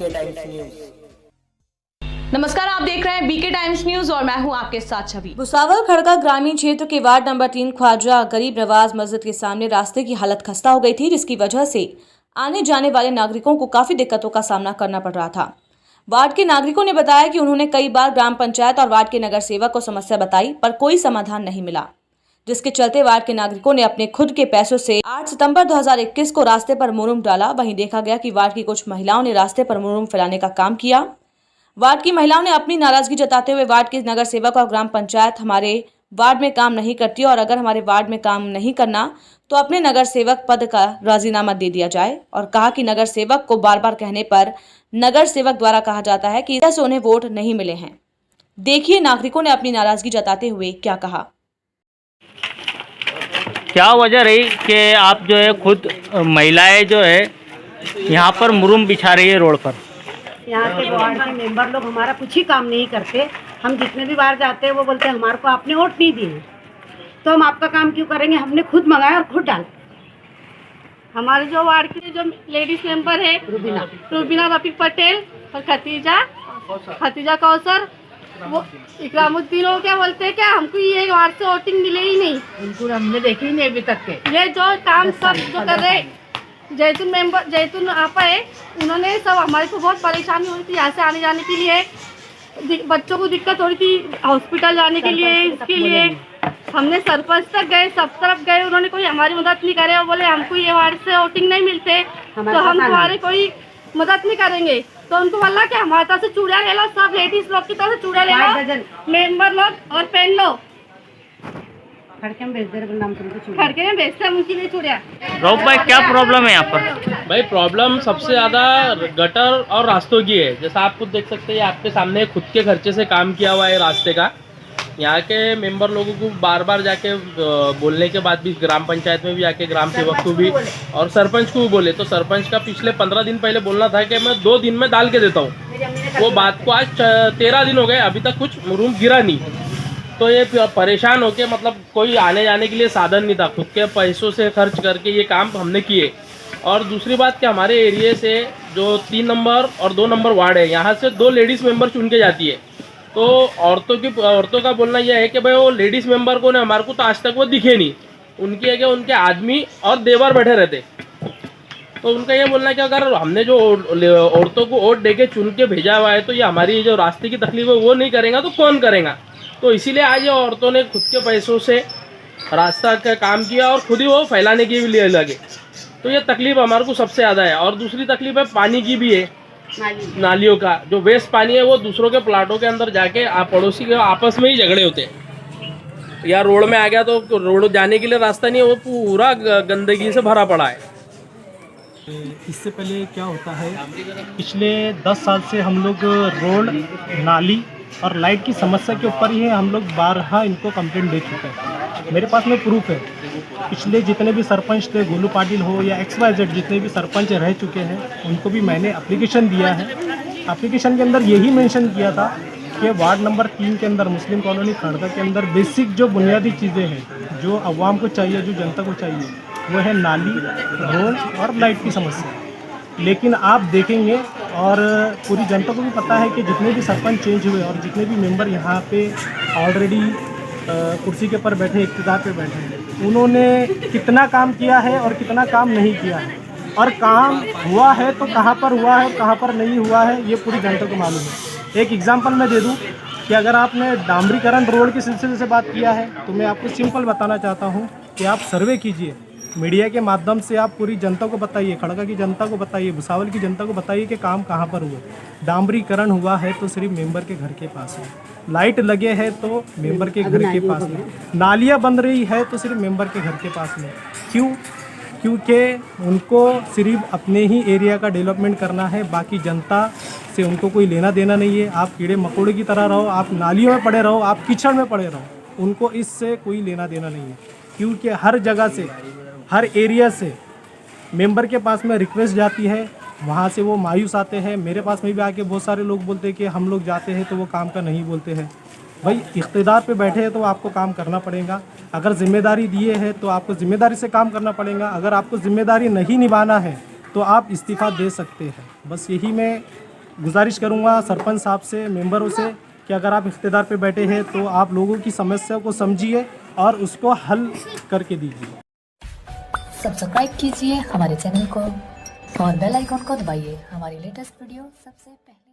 BK times news. नमस्कार, आप देख रहे हैं बीके टाइम्स न्यूज और मैं हूं आपके साथ छवि। भुसावल खड़का ग्रामीण क्षेत्र के वार्ड नंबर 3 ख्वाजा गरीब नवाज मस्जिद के सामने रास्ते की हालत खस्ता हो गई थी, जिसकी वजह से आने जाने वाले नागरिकों को काफी दिक्कतों का सामना करना पड़ रहा था। वार्ड के नागरिकों ने बताया कि उन्होंने कई बार ग्राम पंचायत और वार्ड के नगर सेवक को समस्या बताई, पर कोई समाधान नहीं मिला, जिसके चलते वार्ड के नागरिकों ने अपने खुद के पैसों से 8 सितंबर 2021 को रास्ते पर मुरुम डाला। वहीं देखा गया कि वार्ड की कुछ महिलाओं ने रास्ते पर मुरुम फैलाने का काम किया। वार्ड की महिलाओं ने अपनी नाराजगी जताते हुए वार्ड के नगर सेवक और ग्राम पंचायत हमारे वार्ड में काम नहीं करती और अगर हमारे वार्ड में काम नहीं करना तो अपने नगर सेवक पद का राजीनामा दे दिया जाए, और कहा कि नगर सेवक को बार बार कहने पर नगर सेवक द्वारा कहा जाता है कि इससे उन्हें वोट नहीं मिले हैं। देखिए नागरिकों ने अपनी नाराजगी जताते हुए क्या कहा। क्या वजह रही कि आप जो है खुद महिलाएं जो है यहाँ पर मुरुम बिछा रही है रोड पर? यहाँ के वार्ड के मेंबर लोग हमारा कुछ ही काम नहीं करते। हम जितने भी बार जाते हैं वो बोलते हैं हमारे को आपने वोट नहीं दिए, तो हम आपका काम क्यों करेंगे। हमने खुद मंगाया और खुद डाल। हमारे जो वार्ड की जो लेडीज मेंबर है रुबीना रफीक पटेल और खतीजा कौसर, वो इकरामुद्दीन हो क्या बोलते हैं, क्या हमको ये वार्ड से वोटिंग मिले ही नहीं। उनको हमने देखे ही नहीं अभी तक के। ये जो काम सब जो कर रहे जैतून आपा है, उन्होंने सब हमारे को बहुत परेशानी हुई थी यहाँ से आने जाने के लिए। बच्चों को दिक्कत हो रही थी हॉस्पिटल जाने के लिए। इसके लिए हमने सरपंच तक गए, सब तरफ गए, उन्होंने कोई हमारी मदद नहीं करे। वो बोले हमको ये वार्ड से वोटिंग नहीं मिलते तो हम तुम्हारे कोई मदद नहीं करेंगे। तो उनको बोला कि हमारे तरफ से चूड़िया ले लो, सब लेडीज लोग की तरफ से चूड़िया ले लो, मेंबर लोग, और पेन लो। खड़के में बेचते हैं उनके लिए चूड़िया। रऊफ भाई, क्या प्रॉब्लम है यहाँ पर? भाई प्रॉब्लम सबसे ज़्यादा गटर और रास्तों की है। जैसा आप खुद देख सकते हैं, आपके सामने खुद के खर्चे से काम किया हुआ है रास्ते का। यहाँ के मेंबर लोगों को बार बार जाके बोलने के बाद भी ग्राम पंचायत में भी आके ग्राम सेवक को भी और सरपंच को भी बोले, तो सरपंच का पिछले 15 दिन पहले बोलना था कि मैं 2 दिन में डाल के देता हूँ। वो बात को आज 13 दिन हो गए, अभी तक कुछ मुरुम गिरा नहीं। तो ये परेशान होके, मतलब कोई आने जाने के लिए साधन नहीं था, खुद के पैसों से खर्च करके ये काम हमने किए। और दूसरी बात कि हमारे एरिए से जो 3 नंबर और 2 नंबर वार्ड है, यहाँ से 2 लेडीज़ मेंबर चुन के जाती है। तो औरतों का बोलना यह है कि भाई वो लेडीज़ मेंबर को ने हमारे को तो आज तक वो दिखे नहीं। उनकी है कि उनके आदमी और देवर बैठे रहते। तो उनका ये बोलना है कि अगर हमने जो औरतों को वोट दे के चुन के भेजा हुआ है तो ये हमारी जो रास्ते की तकलीफ है वो नहीं करेगा तो कौन करेगा। तो इसीलिए आज ये औरतों ने खुद के पैसों से रास्ता का काम किया और खुद ही वो फैलाने के लिए लगे। तो ये तकलीफ हमारे को सबसे ज़्यादा है। और दूसरी तकलीफ है पानी की भी है। नालियों का जो वेस्ट पानी है वो दूसरों के प्लाटों के अंदर जाके पड़ोसी के आपस में ही झगड़े होते हैं। या रोड में आ गया तो रोड जाने के लिए रास्ता नहीं है, वो पूरा गंदगी से भरा पड़ा है। इससे पहले क्या होता है, पिछले 10 साल से हम लोग रोड, नाली और लाइट की समस्या के ऊपर ही हम लोग बारहा इनको कंप्लेंट दे चुके हैं। मेरे पास में प्रूफ है। पिछले जितने भी सरपंच थे, गोलू पाटिल हो या XYZ, जितने भी सरपंच रह चुके हैं, उनको भी मैंने एप्लीकेशन दिया है। एप्लीकेशन के अंदर यही मेंशन किया था कि वार्ड नंबर 3 के अंदर मुस्लिम कॉलोनी खड़का के अंदर बेसिक जो बुनियादी चीज़ें हैं जो अवाम को चाहिए, जो जनता को चाहिए, वो है नाली, रोड और लाइट की समस्या। लेकिन आप देखेंगे और पूरी जनता को भी पता है कि जितने भी सरपंच चेंज हुए और जितने भी मेंबर यहाँ पे ऑलरेडी कुर्सी के ऊपर बैठे, इक़्तिदार पे बैठे हैं, उन्होंने कितना काम किया है और कितना काम नहीं किया है, और काम हुआ है तो कहाँ पर हुआ है और कहाँ पर नहीं हुआ है, ये पूरी जनता को मालूम है। एक एग्जांपल मैं दे दूँ कि अगर आपने डामरीकरण रोड के सिलसिले से बात किया है तो मैं आपको सिंपल बताना चाहता हूँ कि आप सर्वे कीजिए, मीडिया के माध्यम से आप पूरी जनता को बताइए, खड़का की जनता को बताइए, भुसावल की जनता को बताइए कि काम कहाँ पर हुआ। डामरीकरण हुआ है तो सिर्फ मेंबर के घर के पास में, लाइट लगे है तो मेंबर के घर के पास में, नालियाँ बन रही है तो सिर्फ मेंबर के घर के पास में। क्यों? क्योंकि उनको सिर्फ अपने ही एरिया का डेवलपमेंट करना है, बाकी जनता से उनको कोई लेना देना नहीं है। आप कीड़े मकोड़े की तरह रहो, आप नालियों में पड़े रहो, आप कीचड़ में पड़े रहो, उनको इससे कोई लेना देना नहीं है। क्योंकि हर जगह से, हर एरिया से मेंबर के पास में रिक्वेस्ट जाती है, वहाँ से वो मायूस आते हैं। मेरे पास में भी आके बहुत सारे लोग बोलते हैं कि हम लोग जाते हैं तो वो काम का नहीं बोलते हैं। भाई इख्तिदार पे बैठे हैं तो आपको काम करना पड़ेगा। अगर जिम्मेदारी दिए है तो आपको जिम्मेदारी से काम करना पड़ेगा। अगर आपको जिम्मेदारी नहीं निभाना है तो आप इस्तीफ़ा दे सकते हैं। बस यही मैं गुजारिश करूंगा सरपंच साहब से, मेंबरों से, कि अगर आप इख्तिदार पे बैठे हैं तो आप लोगों की समस्या को समझिए और उसको हल करके दीजिए। सब्सक्राइब कीजिए हमारे चैनल को और बेल आइकॉन को दबाइए हमारी लेटेस्ट वीडियो सबसे पहले